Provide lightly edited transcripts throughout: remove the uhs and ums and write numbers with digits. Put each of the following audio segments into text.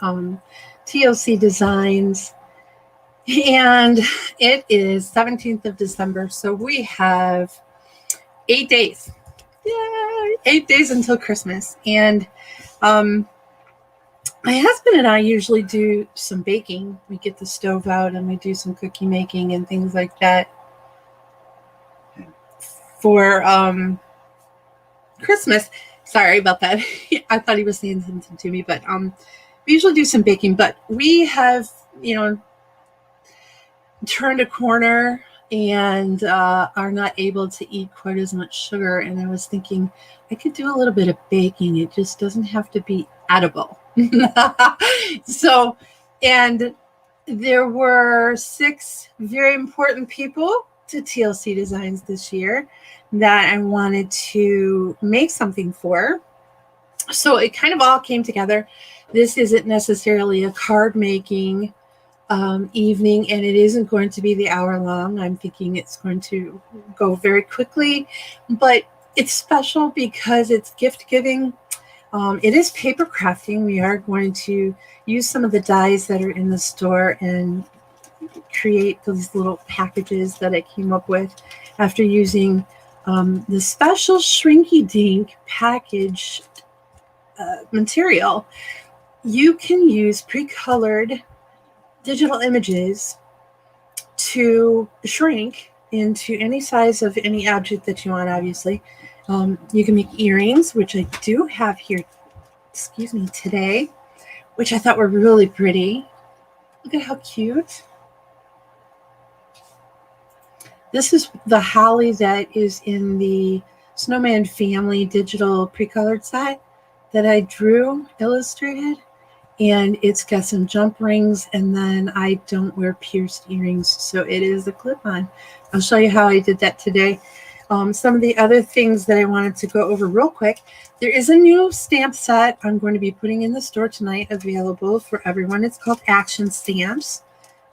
TLC Designs, and it is 17th of December, so we have 8 days. Yay! 8 days until Christmas, and my husband and I usually do some baking. We get the stove out and we do some cookie making and things like that for Christmas. Sorry about that. I thought he was saying something to me, but we usually do some baking. But we have, turned a corner and are not able to eat quite as much sugar. And I was thinking I could do a little bit of baking. It just doesn't have to be edible. So, and there were 6 very important people to TLC Designs this year that I wanted to make something for. So it kind of all came together. This isn't necessarily a card making evening, and it isn't going to be the hour long. I'm thinking it's going to go very quickly, but it's special because it's gift giving. It is paper crafting. We are going to use some of the dies that are in the store and create those little packages that I came up with after using the special Shrinky Dink package material. You can use pre-colored digital images to shrink into any size of any object that you want, obviously. You can make earrings, which I do have here, today, which I thought were really pretty. Look at how cute. This is the holly that is in the Snowman Family digital pre-colored set that I drew, illustrated. And it's got some jump rings, and then I don't wear pierced earrings, so it is a clip-on. I'll show you how I did that today. Some of the other things that I wanted to go over real quick. There is a new stamp set I'm going to be putting in the store tonight, available for everyone. It's called Action Stamps.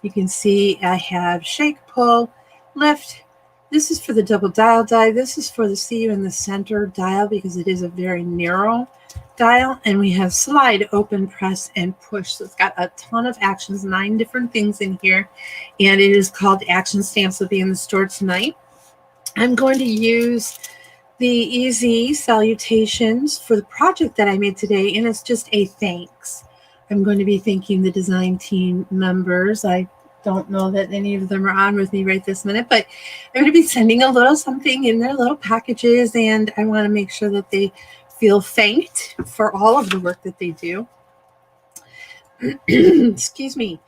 You can see I have shake, pull, lift. This is for the double dial die. This is for the see you in the center dial because it is a very narrow dial. And we have slide, open, press, and push. So it's got a ton of actions, 9 different things in here. And it is called Action Stamps. Will be in the store tonight. I'm going to use the easy salutations for the project that I made today, and it's just a thanks. I'm going to be thanking the design team members. I don't know that any of them are on with me right this minute, but I'm going to be sending a little something in their little packages, and I want to make sure that they feel thanked for all of the work that they do. Excuse me.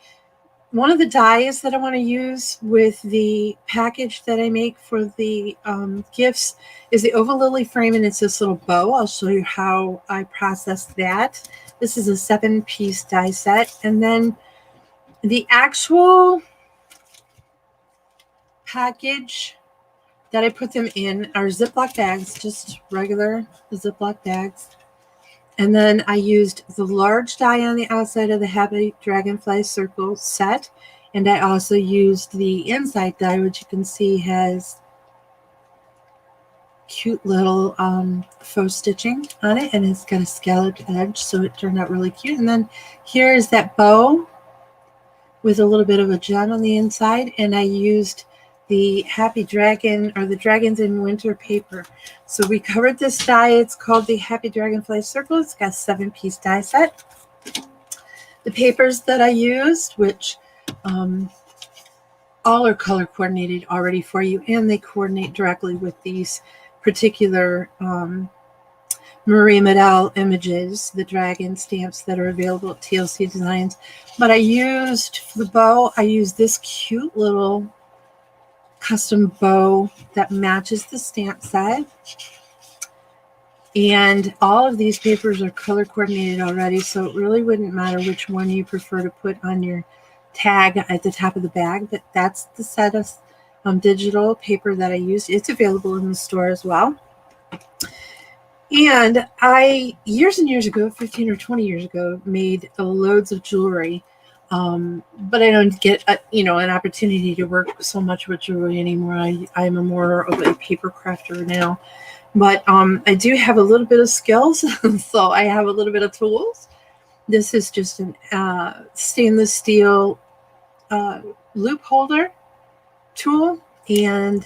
One of the dies that I want to use with the package that I make for the gifts is the oval lily frame, and it's this little bow. I'll show you how I processed that. This is a 7-piece die set. And then the actual package that I put them in are Ziploc bags, just regular Ziploc bags. And then I used the large die on the outside of the Happy Dragonfly circle set. And I also used the inside die, which you can see has cute little faux stitching on it. And it's got a scalloped edge, so it turned out really cute. And then here is that bow with a little bit of a gem on the inside. And I used the Happy Dragon, or the Dragons in Winter paper. So we covered this die. It's called the Happy Dragonfly Circle. It's got a 7-piece die set. The papers that I used, which all are color coordinated already for you, and they coordinate directly with these particular Marie Medal images, the dragon stamps that are available at TLC Designs. But I used, for the bow, I used this cute little custom bow that matches the stamp set, and all of these papers are color coordinated already, so it really wouldn't matter which one you prefer to put on your tag at the top of the bag. But that's the set of digital paper that I used. It's available in the store as well. And I, years and years ago, 15 or 20 years ago, made loads of jewelry. But I don't get an opportunity to work so much with jewelry anymore. I'm a more of a paper crafter now, but I do have a little bit of skills, so I have a little bit of tools This is just an stainless steel loop holder tool, and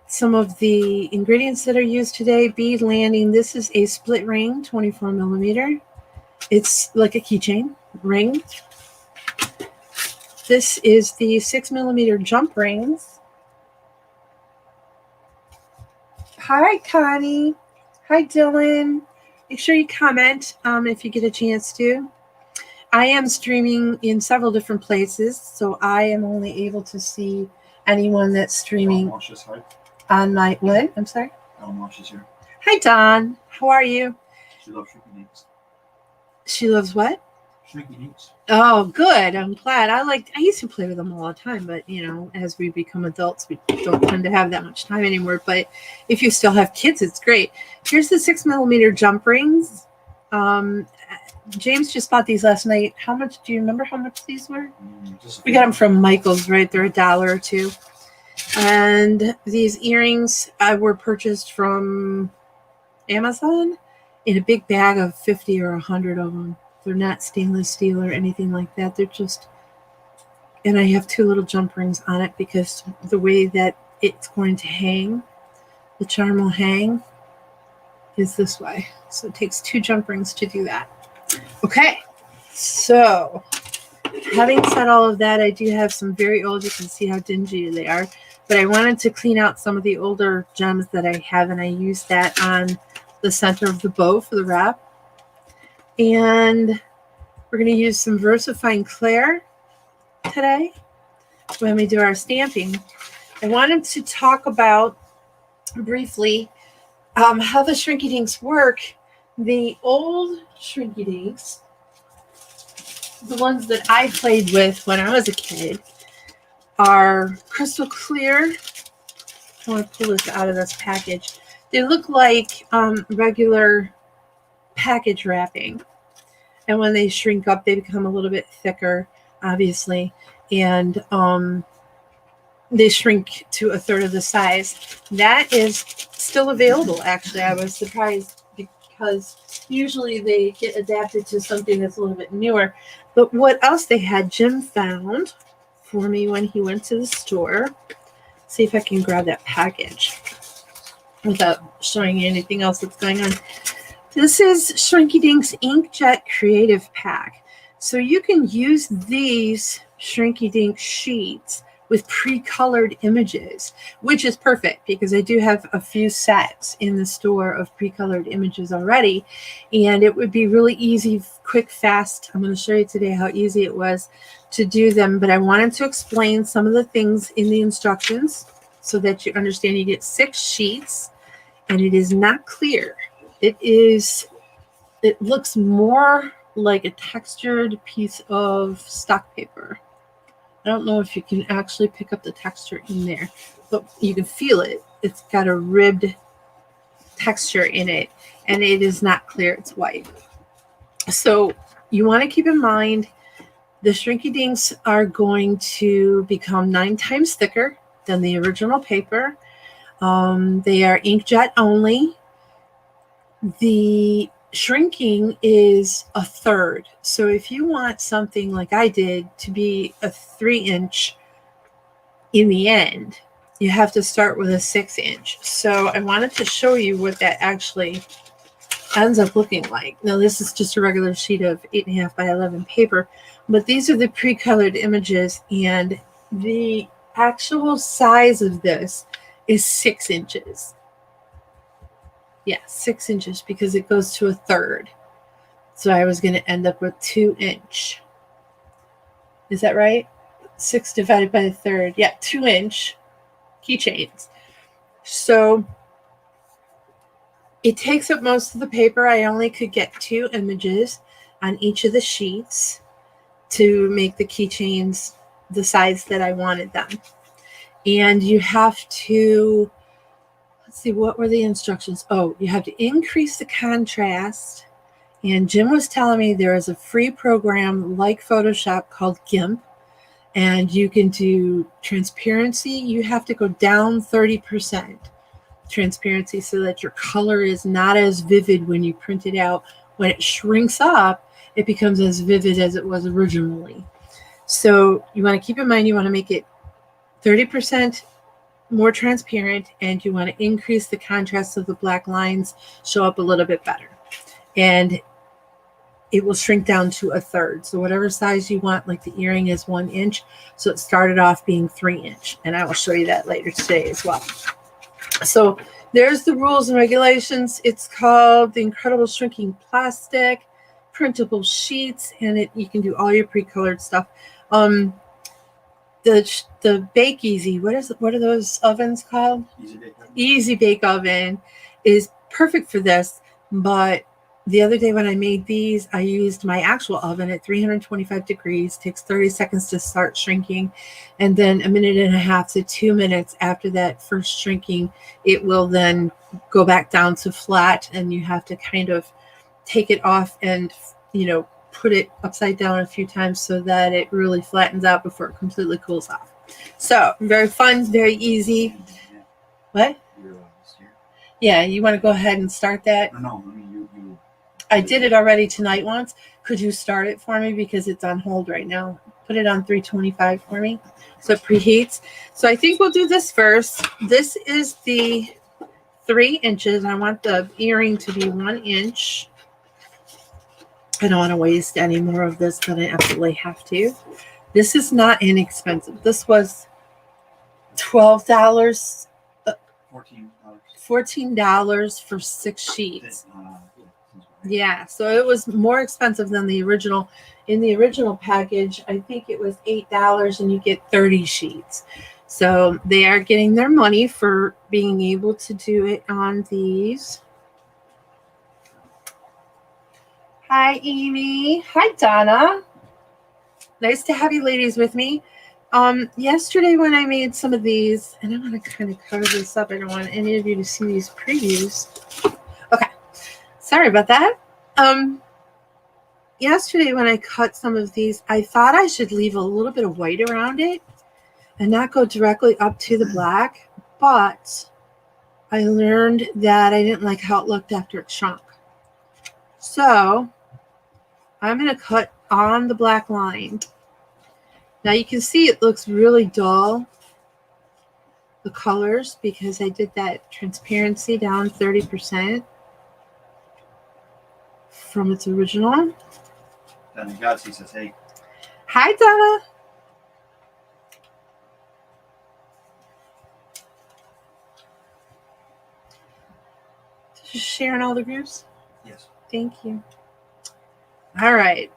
some of the ingredients that are used today: bead landing. This is a split ring, 24 millimeter. It's like a keychain ring. This is the 6 millimeter jump rings. Hi, Connie. Hi, Dylan. Make sure you comment if you get a chance to. I am streaming in several different places, so I am only able to see anyone that's streaming on my what? I'm sorry? Ellen Walsh is here. Hi, Don. How are you? She loves Shrinky Dinks. She loves what? Shrinky Dinks. Oh, good. I'm glad. I used to play with them all the time, but as we become adults, we don't tend to have that much time anymore. But if you still have kids, it's great. Here's the 6 millimeter jump rings. James just bought these last night. How much? Do you remember how much these were? We got them from Michael's, right? They're $1 or $2. And these earrings were purchased from Amazon in a big bag of 50 or 100 of them. They're not stainless steel or anything like that. They're just, and I have 2 little jump rings on it because the way that it's going to hang, the charm will hang, is this way. So it takes 2 jump rings to do that. Okay, so having said all of that, I do have some very old, you can see how dingy they are, but I wanted to clean out some of the older gems that I have, and I used that on the center of the bow for the wrap. And we're going to use some VersaFine Clair today when we do our stamping. I wanted to talk about briefly how the Shrinky Dinks work. The old Shrinky Dinks, the ones that I played with when I was a kid, are crystal clear. I want to pull this out of this package. They look like regular package wrapping, and when they shrink up, they become a little bit thicker, obviously, and they shrink to 1/3 of the size. That is still available, actually. I was surprised because usually they get adapted to something that's a little bit newer. But what else they had, Jim found for me when he went to the store. See if I can grab that package without showing you anything else that's going on. This is Shrinky Dinks Inkjet Creative Pack. So you can use these Shrinky Dinks sheets with pre-colored images, which is perfect because I do have a few sets in the store of pre-colored images already, and it would be really easy, quick, fast. I'm going to show you today how easy it was to do them, but I wanted to explain some of the things in the instructions so that you understand. You get 6 sheets, and it is not clear. It looks more like a textured piece of stock paper. I don't know if you can actually pick up the texture in there, but you can feel it. It's got a ribbed texture in it, and it is not clear. It's white. So you want to keep in mind the Shrinky Dinks are going to become 9 times thicker than the original paper. They are inkjet only. The shrinking is 1/3. So if you want something like I did to be a 3-inch in the end, you have to start with a 6-inch. So I wanted to show you what that actually ends up looking like. Now this is just a regular sheet of 8.5 by 11 paper, but these are the pre-colored images, and the actual size of this is 6 inches. Yeah, 6 inches because it goes to 1/3. So I was going to end up with 2-inch. Is that right? 6 divided by 1/3. Yeah, 2-inch keychains. So it takes up most of the paper. I only could get 2 images on each of the sheets to make the keychains the size that I wanted them. And you have to, let's see, what were the instructions? Oh, you have to increase the contrast. And Jim was telling me there is a free program like Photoshop called GIMP, and you can do transparency. You have to go down 30% transparency so that your color is not as vivid when you print it out. When it shrinks up, it becomes as vivid as it was originally. So you want to keep in mind, you want to make it 30% more transparent, and you want to increase the contrast of the black lines, show up a little bit better. And it will shrink down to a third. So whatever size you want, like the earring is 1 inch. So it started off being 3 inch. And I will show you that later today as well. So there's the rules and regulations. It's called the Incredible Shrinking Plastic, Printable Sheets, and you can do all your pre-colored stuff. The Bake Easy, what are those ovens called? Easy Bake Oven is perfect for this, but the other day when I made these, I used my actual oven at 325 degrees. Takes 30 seconds to start shrinking. And then a minute and a half to 2 minutes after that first shrinking, it will then go back down to flat. And you have to kind of take it off and, put it upside down a few times so that it really flattens out before it completely cools off. So very fun, very easy. What? Yeah, you want to go ahead and start that? No, I mean, you. I did it already tonight once. Could you start it for me? Because it's on hold right now. Put it on 325 for me. So it preheats. So I think we'll do this first. This is the 3 inches. I want the earring to be 1 inch. I don't want to waste any more of this than I absolutely have to. This is not inexpensive. This was $12. $14 for 6 sheets. Yeah, so it was more expensive than the original. In the original package, I think it was $8 and you get 30 sheets. So they are getting their money for being able to do it on these. Hi, Amy. Hi, Donna. Nice to have you ladies with me. Yesterday when I made some of these, and I'm going to kind of cover this up. I don't want any of you to see these previews. Okay. Sorry about that. Yesterday when I cut some of these, I thought I should leave a little bit of white around it and not go directly up to the black, but I learned that I didn't like how it looked after it shrunk. So I'm going to cut on the black line. Now you can see it looks really dull, the colors, because I did that transparency down 30% from its original. Donna Godsey says, hey. Hi, Donna. Just sharing all the groups? Yes. Thank you. All right.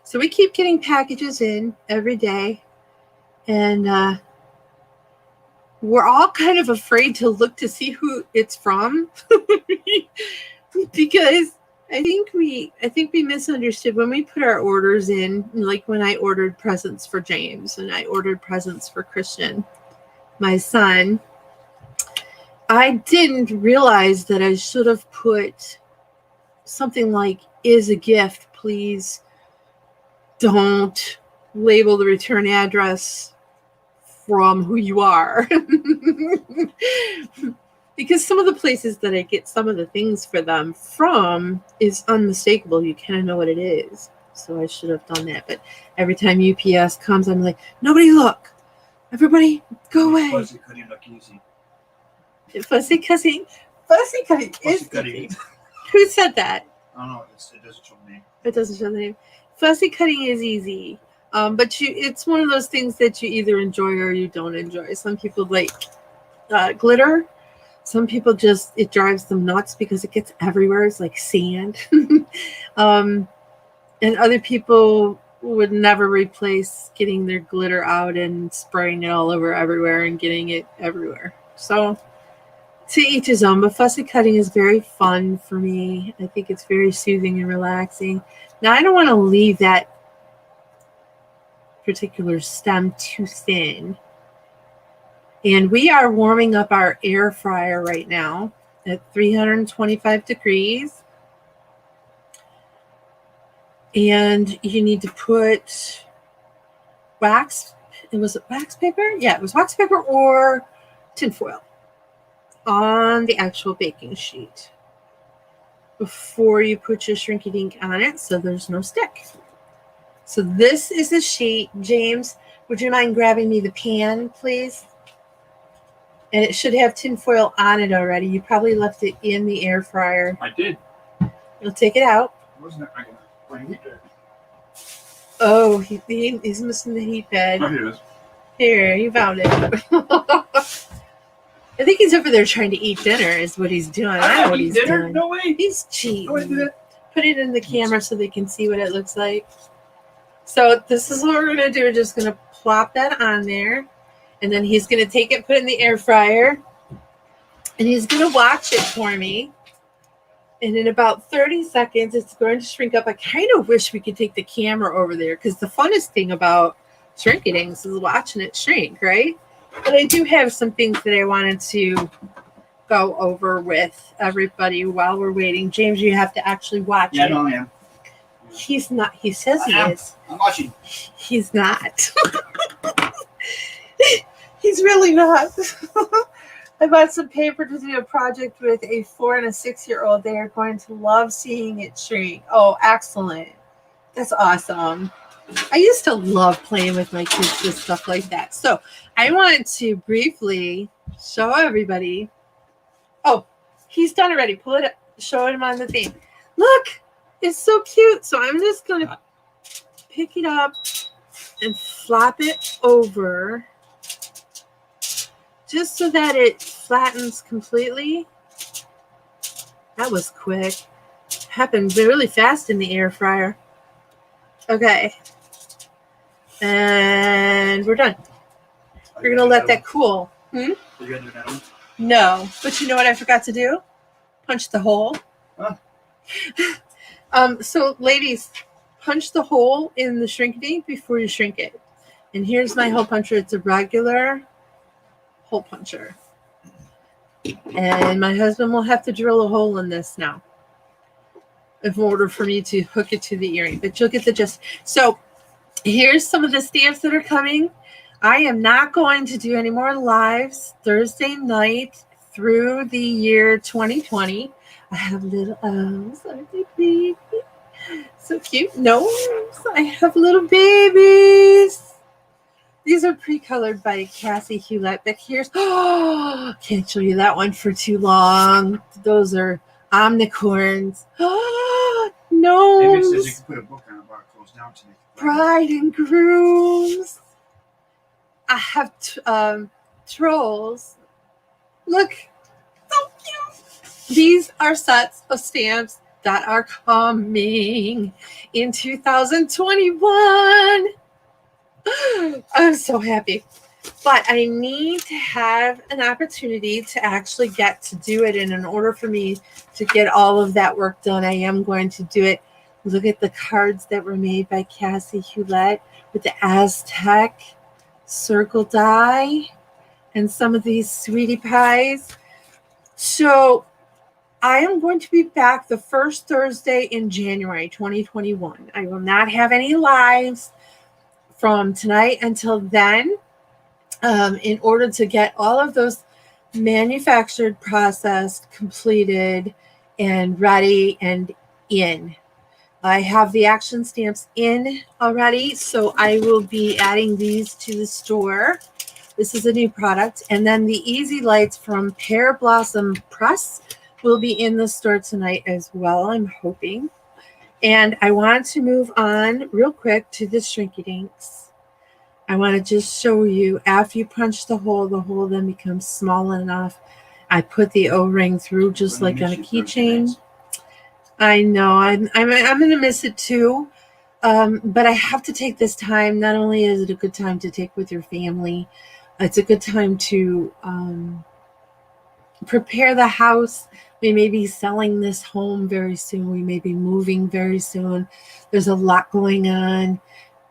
So we keep getting packages in every day, and we're all kind of afraid to look to see who it's from because I think we misunderstood when we put our orders in, like when I ordered presents for James and I ordered presents for Christian, my son. I didn't realize that I should have put something like, is a gift, please don't label the return address from who you are. Because some of the places that I get some of the things for them from is unmistakable. You kind of know what it is. So I should have done that. But every time UPS comes, I'm like, nobody look. Everybody go away. Fuzzy cutting look easy. Fussy cutting is easy. Who said that? I don't know. It doesn't show the name. It doesn't show the name. Fussy cutting is easy. But it's one of those things that you either enjoy or you don't enjoy. Some people like glitter. Some people it drives them nuts because it gets everywhere. It's like sand. And other people would never replace getting their glitter out and spraying it all over everywhere and getting it everywhere. So to each his own, but fussy cutting is very fun for me. I think it's very soothing and relaxing. Now, I don't want to leave that particular stem too thin. And we are warming up our air fryer right now at 325 degrees. And you need to put wax. Was it wax paper? Yeah, it was wax paper or tinfoil on the actual baking sheet. before you put your Shrinky Dink on it so there's no stick. So this is the sheet. James, would you mind grabbing me the pan, please? And it should have tinfoil on it already. You probably left it in the air fryer. I did. You'll take it out. Wasn't it? I can bring heat there. Oh, he's missing the heat bed. Oh, here it is. Here, you found it. I think he's over there trying to eat dinner is what he's doing. I don't know what he's dinner? doing. No way. He's cheating. No way to do that. Put it in the camera so they can see what it looks like. So this is what we're going to do. We're just going to plop that on there. And then he's going to take it, put it in the air fryer. And he's going to watch it for me. And in about 30 seconds, it's going to shrink up. I kind of wish we could take the camera over there because the funnest thing about Shrinky Dinks is watching it shrink, right? But I do have some things that I wanted to go over with everybody while we're waiting. James, you have to actually watch it. Yeah, no, I am. He's not. He says he is. I'm watching. He's not. He's really not. I bought some paper to do a project with a 4 and a 6-year-old. They are going to love seeing it shrink. Oh, excellent. That's awesome. I used to love playing with my kids with stuff like that. So I wanted to briefly show everybody. Oh, he's done already. Pull it up. Show him on the thing. Look, it's so cute. So I'm just going to pick it up and flop it over just so that it flattens completely. That was quick. Happened really fast in the air fryer. Okay. And we're done. We're going to let that cool. Are you going to do that one? No. But you know what I forgot to do? Punch the hole. Huh? So, ladies, punch the hole in the Shrinky Dink before you shrink it. And here's my hole puncher. It's a regular hole puncher. And my husband will have to drill a hole in this now in order for me to hook it to the earring. But you'll get the gist. So here's some of the stamps that are coming. I am not going to do any more lives Thursday night through the year 2020. I have little O's. Aren't they baby? So cute. Nose. I have little babies. These are pre-colored by Cassie Hewlett. But here's, oh, can't show you that one for too long. Those are omnicorns. Oh, no. Maybe it says you can put a book on it while it closed down to make it. Bride and grooms. I have trolls. Look. So cute. These are sets of stamps that are coming in 2021. I'm so happy. But I need to have an opportunity to actually get to do it. And in order for me to get all of that work done, I am going to do it. Look at the cards that were made by Cassie Hewlett with the Aztec circle die and some of these sweetie pies. So I am going to be back the first Thursday in January 2021. I will not have any lives from tonight until then, in order to get all of those manufactured, processed, completed, and ready and in. I have the action stamps in already, so I will be adding these to the store. This is a new product. And then the Easy Lights from Pear Blossom Press will be in the store tonight as well, I'm hoping. And I want to move on real quick to the Shrinky Dinks. I want to just show you, after you punch the hole then becomes small enough. I put the O-ring through just like on a keychain. I know, I'm going to miss it too. But I have to take this time. Not only is it a good time to take with your family, it's a good time to prepare the house. We may be selling this home very soon. We may be moving very soon. There's a lot going on.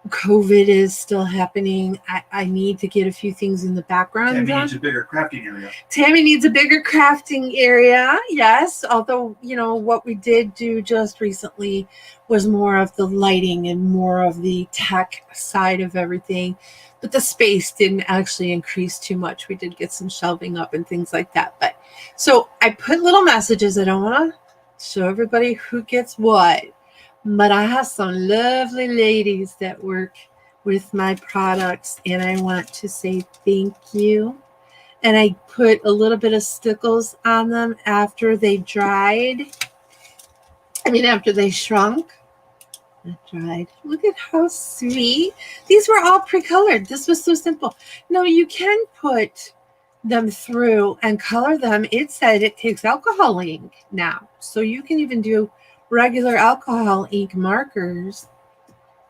COVID is still happening. I need to get a few things in the background. Tammy needs a bigger crafting area. Tammy needs a bigger crafting area, yes. Although, you know, what we did do just recently was more of the lighting and more of the tech side of everything. But the space didn't actually increase too much. We did get some shelving up and things like that. But so I put little messages. I don't want to show everybody who gets what. But I have some lovely ladies that work with my products, and I want to say thank you. And I put a little bit of stickles on them after they dried. After they shrunk. Dried. Look at how sweet. These were all pre-colored. This was so simple. No, you can put them through and color them. It said it takes alcohol ink now. So you can even do regular alcohol ink markers.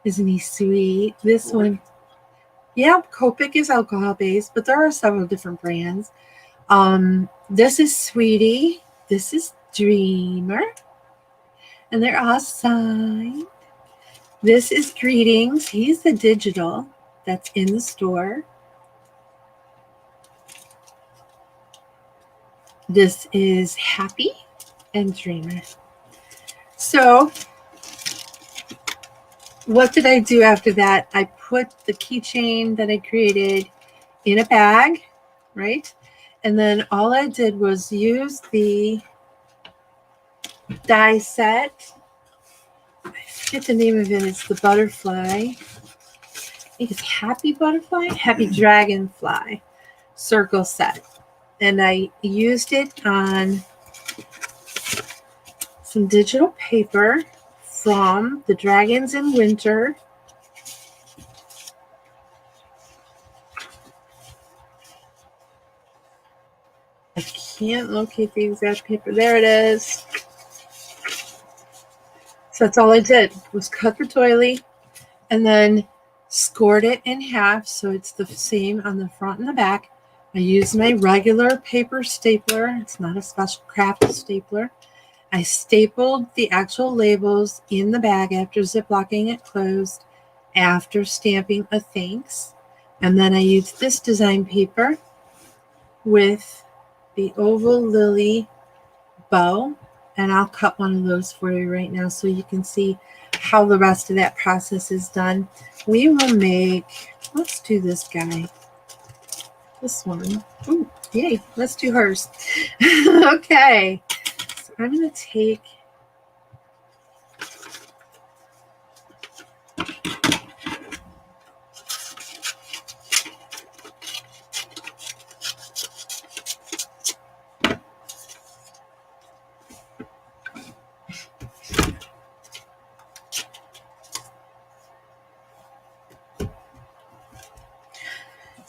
Isn't he sweet? This one. Yeah, Copic is alcohol based, but there are several different brands. This is Sweetie. This is Dreamer. And they're all signed. This is Greetings. He's the digital that's in the store. This is Happy and Dreamer. So, what did I do after that? I put the keychain that I created in a bag, right? And then all I did was use the die set. I forget the name of it. It's the butterfly. I think it's Happy Butterfly, Happy Dragonfly circle set. And I used it on some digital paper from the Dragons in Winter. I can't locate the exact paper. There it is. So that's all I did was cut the doily and then scored it in half so it's the same on the front and the back. I used my regular paper stapler. It's not a special Crafty stapler. I stapled the actual labels in the bag after ziplocking it closed, after stamping a thanks. And then I used this design paper with the oval Lilly bow. And I'll cut one of those for you right now so you can see how the rest of that process is done. We will make, let's do this guy. This one. Ooh, yay. Let's do hers. Okay. So I'm going to take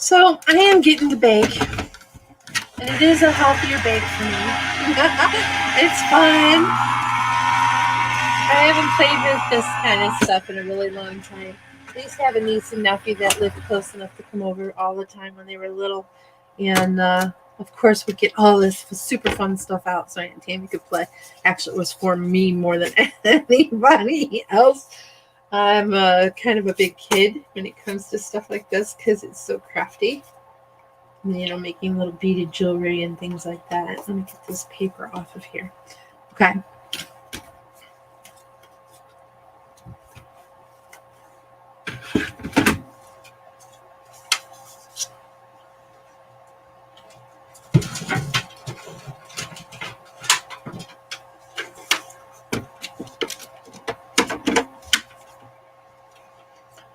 So I am getting to bake, and it is a healthier bake for me. It's fun. I haven't played with this kind of stuff in a really long time. I used to have a niece and nephew that lived close enough to come over all the time when they were little, and of course we'd get all this super fun stuff out so Aunt Tammy could play. Actually, it was for me more than anybody else. I'm kind of a big kid when it comes to stuff like this because it's so crafty. You know, making little beaded jewelry and things like that. Let me get this paper off of here. Okay.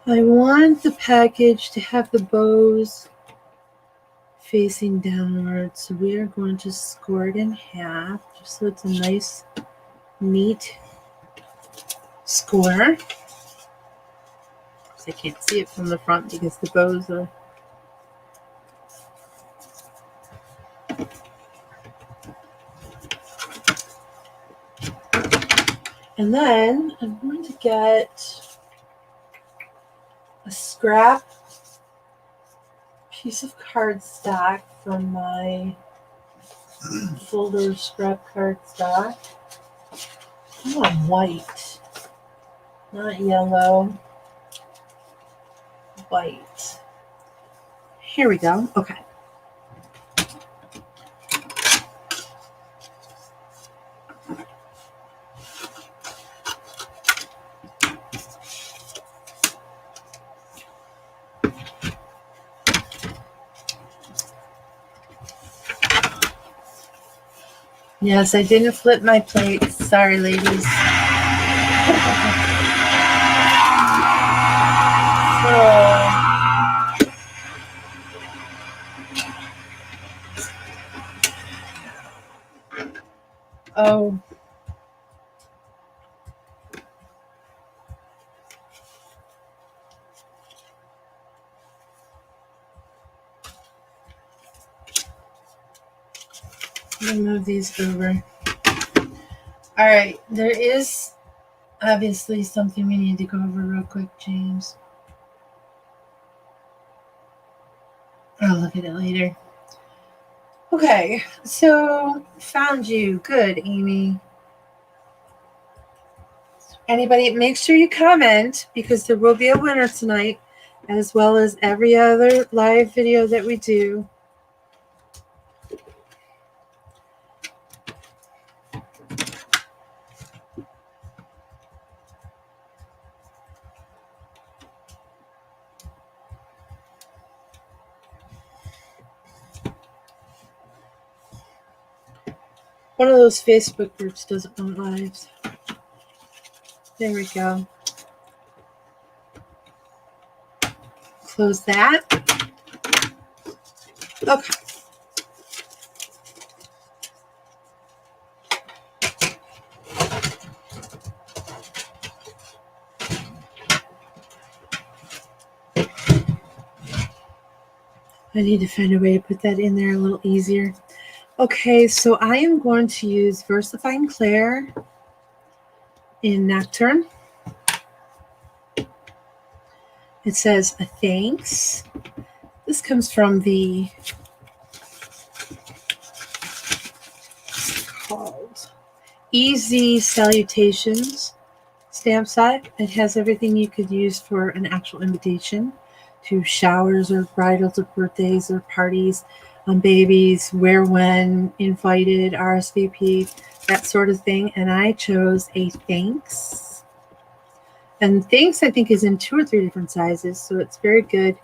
I want the package to have the bows facing downward, so we are going to score it in half just so it's a nice, neat score. I can't see it from the front because the bows are. And then I'm going to get a scrap piece of cardstock from my folder scrap cardstock. I want white, not yellow, white. Here we go. Okay. Yes, I didn't flip my plates. Sorry, ladies. Oh. Let me move these over. All right, there is obviously something we need to go over real quick, James. I'll look at it later. Okay, so found you. Good, Amy. Anybody, make sure you comment because there will be a winner tonight, as well as every other live video that we do. One of those Facebook groups doesn't want lives. There we go. Close that. Okay. I need to find a way to put that in there a little easier. Okay, so I am going to use VersaFine Clair in Nocturne. It says a thanks. This comes from the called Easy Salutations stamp set. It has everything you could use for an actual invitation to showers or bridals or birthdays or parties, babies, where, when, invited, RSVP, that sort of thing. And I chose a thanks. And thanks, I think, is in 2 or 3 different sizes. So it's very good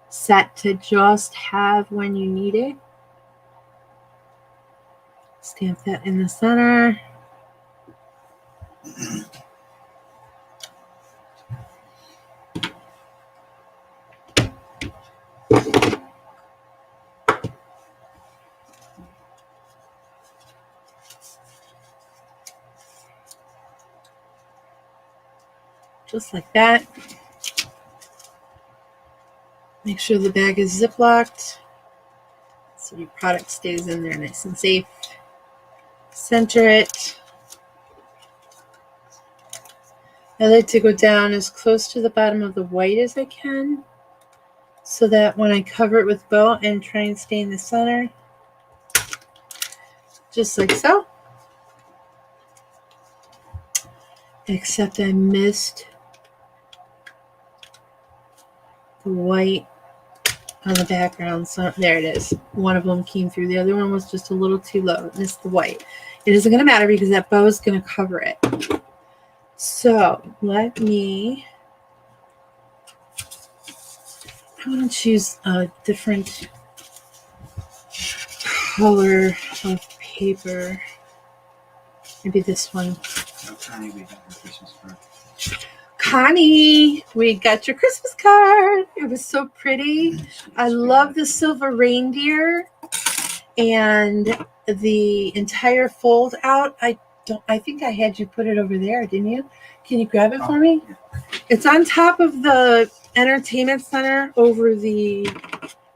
set to just have when you need it. Stamp that in the center. Just like that. Make sure the bag is zip-locked so your product stays in there nice and safe. Center it. I like to go down as close to the bottom of the white as I can so that when I cover it with bow and try and stay in the center, just like so. Except I missed the white on the background. So there it is. One of them came through. The other one was just a little too low. Missed the white. It isn't going to matter because that bow is going to cover it. So let me, I want to choose a different color of paper. Maybe this one. Connie, we got your Christmas card. Connie, we got your Christmas card. It was so pretty. I love the silver reindeer and the entire fold out. I think I had you put it over there, didn't you? Can you grab it for me? Yeah. It's on top of the entertainment center over the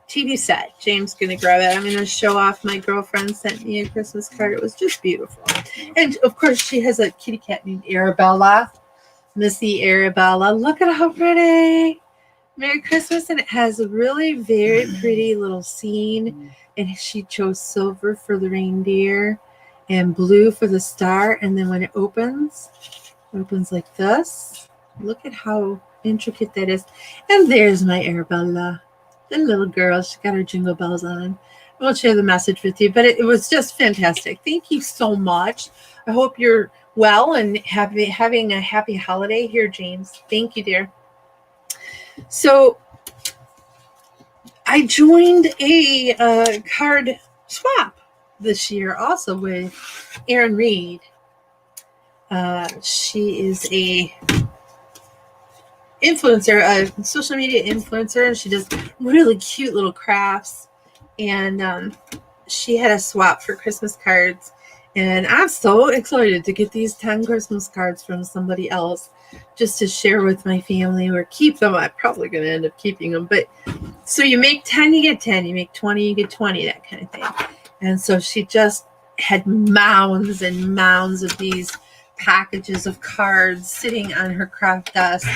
TV set. James going to grab it. I'm going to show off. My girlfriend sent me a Christmas card. It was just beautiful. And of course, she has a kitty cat named Arabella. Missy Arabella. Look at how pretty. Merry Christmas. And it has a really very pretty little scene. And she chose silver for the reindeer and blue for the star. And then when it opens like this. Look at how intricate that is. And there's my Arabella, the little girl. She got her jingle bells on. I won't share the message with you, but it was just fantastic. Thank you so much. I hope you're well and having a happy holiday here, James. Thank you, dear. So I joined a card swap this year also with Aaron Reed. She is a influencer, a social media influencer, and she does really cute little crafts. And she had a swap for Christmas cards, and I'm so excited to get these 10 Christmas cards from somebody else just to share with my family or keep them. I'm probably going to end up keeping them, but so you make 10, you get 10, you make 20, you get 20, that kind of thing. And so she just had mounds and mounds of these packages of cards sitting on her craft desk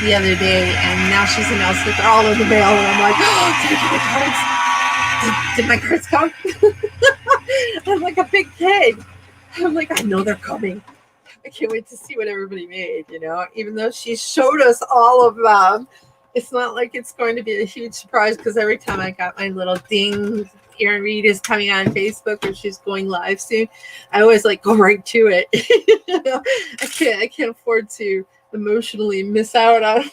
the other day, and now she's announced that they're all in the mail, and I'm like, oh, did my cards come? I'm like a big kid. I'm like, I know they're coming. I can't wait to see what everybody made, even though she showed us all of them. It's not like it's going to be a huge surprise, because every time I got my little ding, Erin Reed is coming on Facebook or she's going live soon, I always go right to it. I can't afford to emotionally miss out on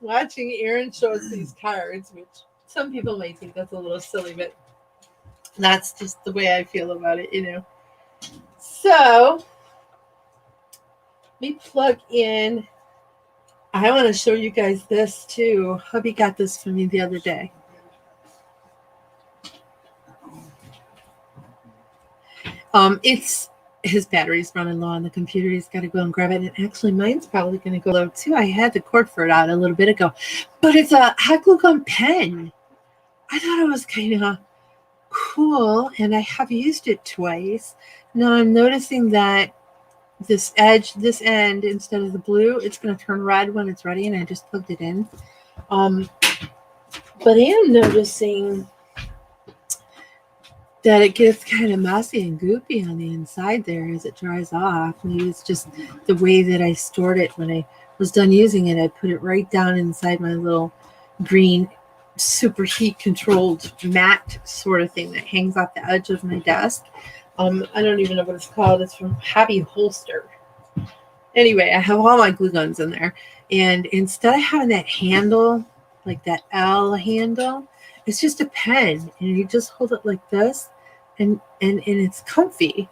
watching Erin show us these cards, which some people might think that's a little silly, but that's just the way I feel about it, So let me plug in. I want to show you guys this too. Hubby got this for me the other day. It's his battery's running low on the computer. He's got to go and grab it. And actually, mine's probably going to go low too. I had the cord for it out a little bit ago, but it's a hot glue gun pen. I thought it was kind of cool, and I have used it twice. Now I'm noticing that this end, instead of the blue, it's going to turn red when it's ready, and I just plugged it in. But I am noticing that it gets kind of messy and goopy on the inside there as it dries off. Maybe it's just the way that I stored it. When I was done using it, I put it right down inside my little green super heat controlled mat sort of thing that hangs off the edge of my desk. I don't even know what it's called. It's from Hobby Holster. Anyway, I have all my glue guns in there, and instead of having that handle, like that L handle, it's just a pen, and you just hold it like this, and it's comfy,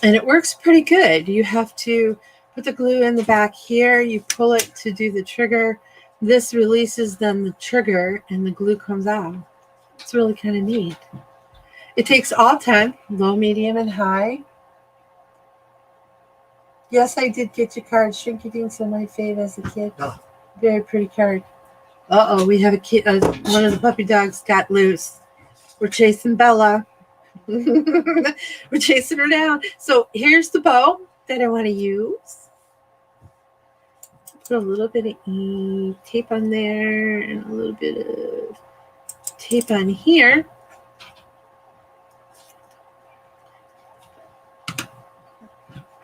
and it works pretty good. You have to put the glue in the back here. You pull it to do the trigger. This releases then the trigger, and the glue comes out. It's really kind of neat. It takes all 10, low, medium, and high. Yes, I did get your card. Shrinky Dinks on my fave as a kid. Oh. Very pretty card. Uh-oh, we have a kid. One of the puppy dogs got loose. We're chasing Bella. We're chasing her down. So here's the bow that I want to use. Put a little bit of tape on there and a little bit of tape on here.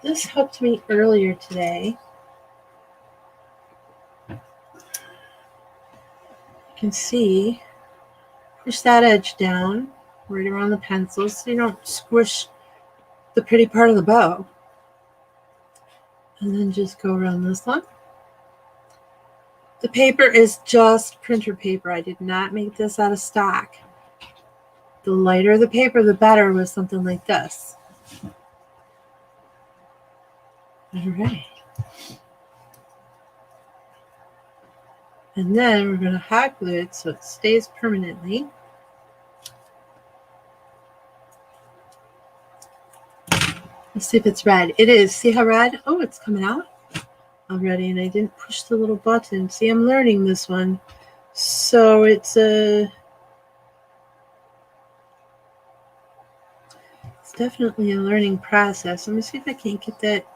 This helped me earlier today. You can see, push that edge down right around the pencil so you don't squish the pretty part of the bow. And then just go around this one. The paper is just printer paper. I did not make this out of stock. The lighter the paper, the better with something like this. All right. And then we're going to hot glue it so it stays permanently. Let's see if it's red. It is. See how red? Oh, it's coming out already, and I didn't push the little button. See, I'm learning this one. So it's definitely a learning process. Let me see if I can't get that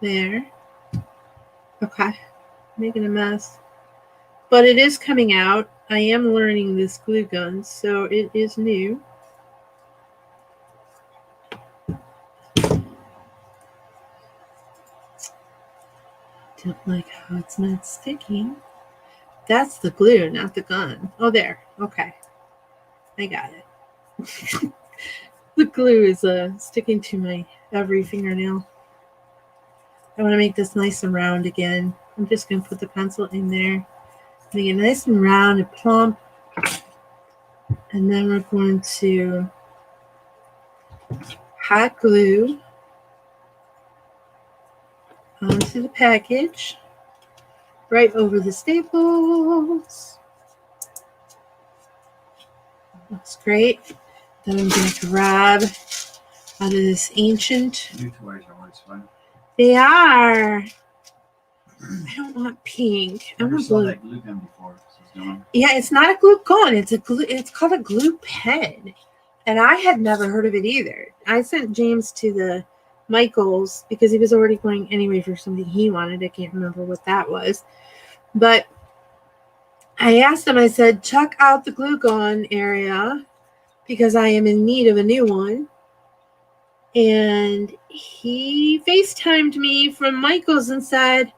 there. Okay. Making a mess. But it is coming out. I am learning this glue gun, so it is new. Don't like how it's not sticking. That's the glue, not the gun. Oh, there. Okay. I got it. The glue is sticking to my every fingernail. I want to make this nice and round again. I'm just going to put the pencil in there. Make it nice and round and plump. And then we're going to hot glue onto the package, right over the staples. Looks great. Then I'm going to grab out of this ancient. New toys are always fun. They are. I don't want pink. I Never want saw blue. that glue gun before. So it's going. Yeah, it's not a glue gun. It's called a glue pen. And I had never heard of it either. I sent James to the Michaels because he was already going anyway for something he wanted. I can't remember what that was. But I asked him, I said, check out the glue gun area because I am in need of a new one. And he FaceTimed me from Michaels and said,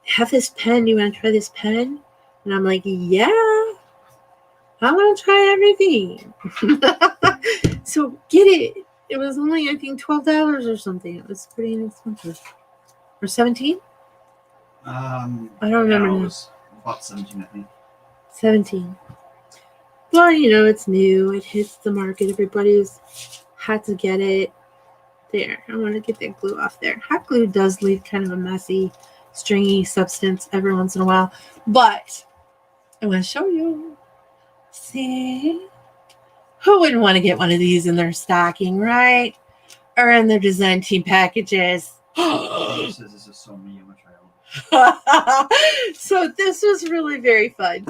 have this pen. You want to try this pen? And I'm like, yeah, I want to try everything. So get it. It was only, I think, $12 or something. It was pretty inexpensive. Or 17? I don't remember. It was about 17, I think. 17. Well, it's new. It hits the market. Everybody's had to get it. There. I want to get that glue off there. Hot glue does leave kind of a messy, stringy substance every once in a while. But I want to show you. See? Who wouldn't want to get one of these in their stocking, right? Or in their design team packages. It says this is so me. I'm going to try it. So this was really very fun.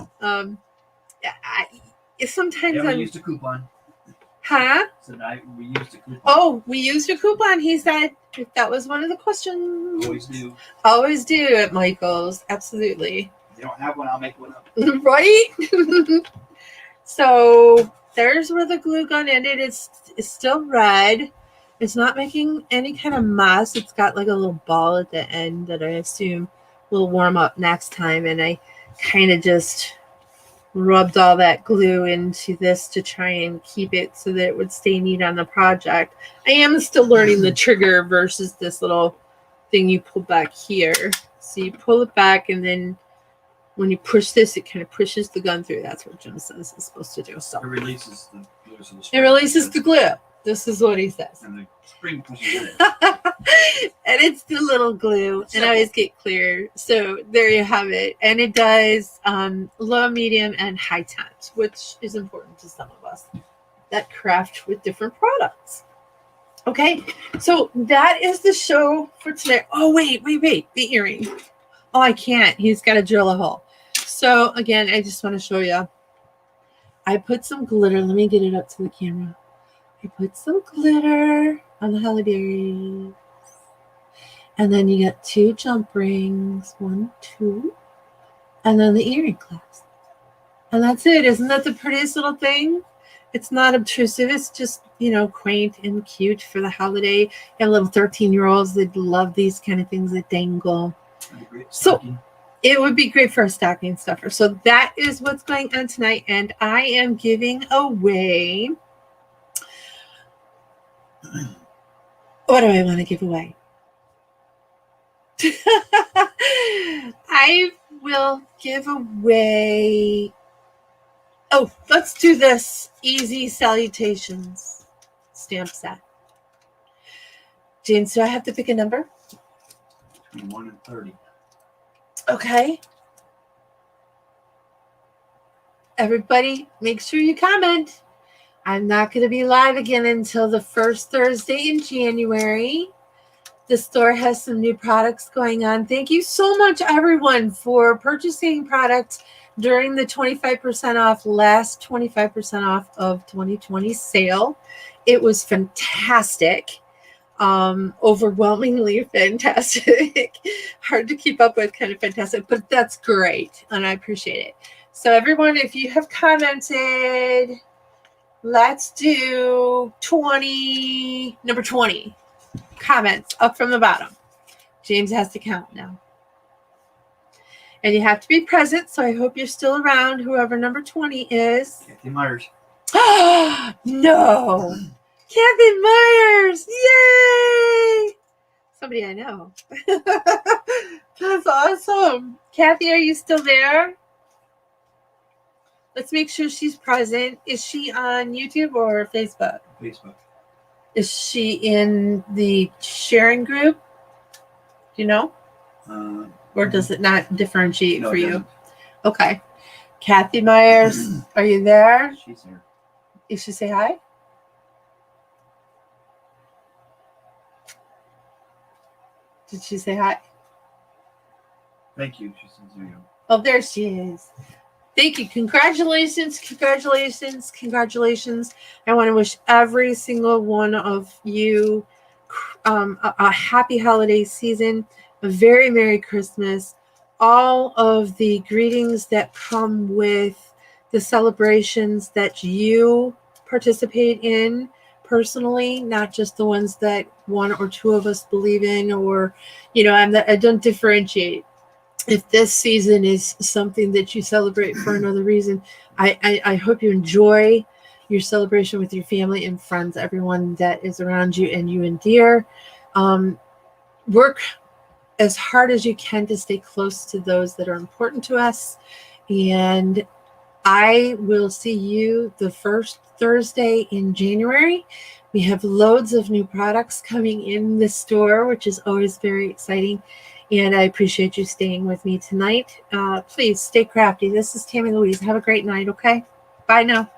Sometimes we used a coupon. Huh? We used a coupon. Oh, we used a coupon. He said that was one of the questions. Always do. Always do at Michael's. Absolutely. If you don't have one, I'll make one up. Right? So there's where the glue gun ended. It's still red. It's not making any kind of mess. It's got like a little ball at the end that I assume will warm up next time. And I kind of just rubbed all that glue into this to try and keep it so that it would stay neat on the project. I am still learning the trigger versus this little thing you pull back here. So you pull it back, and then when you push this, it kind of pushes the gun through. That's what Jim says it's supposed to do. So it releases the glue. So it releases the glue. This is what he says. And the spring pushes it. And it's the little glue, and I always get clear. So there you have it. And it does low, medium, and high temps, which is important to some of us that craft with different products. Okay, so that is the show for today. Oh, wait, the earring. Oh, I can't. He's got to drill a hole. So again, I just want to show you. I put some glitter. Let me get it up to the camera. I put some glitter on the holly berries. And then you get 2 jump rings. 1, 2. And then the earring clasp. And that's it. Isn't that the prettiest little thing? It's not obtrusive. It's just, quaint and cute for the holiday. You have little 13-year-olds that love these kind of things that dangle. So it would be great for a stocking stuffer. So that is what's going on tonight. And I am giving away. What do I want to give away? I will give away. Oh, let's do this Easy Salutations stamp set. James, do I have to pick a number? Between 1 and 30. Okay. Everybody, make sure you comment. I'm not going to be live again until the first Thursday in January. The store has some new products going on. Thank you so much, everyone, for purchasing products during the 25% off, last 25% off of 2020 sale. It was fantastic. Overwhelmingly fantastic. Hard to keep up with, kind of fantastic, but that's great, and I appreciate it. So everyone, if you have commented, let's do number 20 comments up from the bottom. James has to count now. And you have to be present, so I hope you're still around, whoever number 20 is. Kathy Myers. No. Kathy Myers. Yay. Somebody I know. That's awesome. Kathy, are you still there? Let's make sure she's present. Is she on YouTube or Facebook? Facebook. Is she in the sharing group? Do you know? Or does it not differentiate no, for it you? doesn't. Okay. Kathy Myers, are you there? She's here. You should say hi. Did she say hi? Thank you. She says there you go. Oh, there she is. Thank you. Congratulations. Congratulations. Congratulations. I want to wish every single one of you a happy holiday season, a very Merry Christmas, all of the greetings that come with the celebrations that you participate in personally, not just the ones that one or two of us believe in, or, I don't differentiate. If this season is something that you celebrate for another reason, I hope you enjoy your celebration with your family and friends, everyone that is around you and you endear. Work as hard as you can to stay close to those that are important to us. And I will see you the first Thursday in January. We have loads of new products coming in the store, which is always very exciting. And I appreciate you staying with me tonight. Please stay crafty. This is Tammy Louise. Have a great night, okay? Bye now.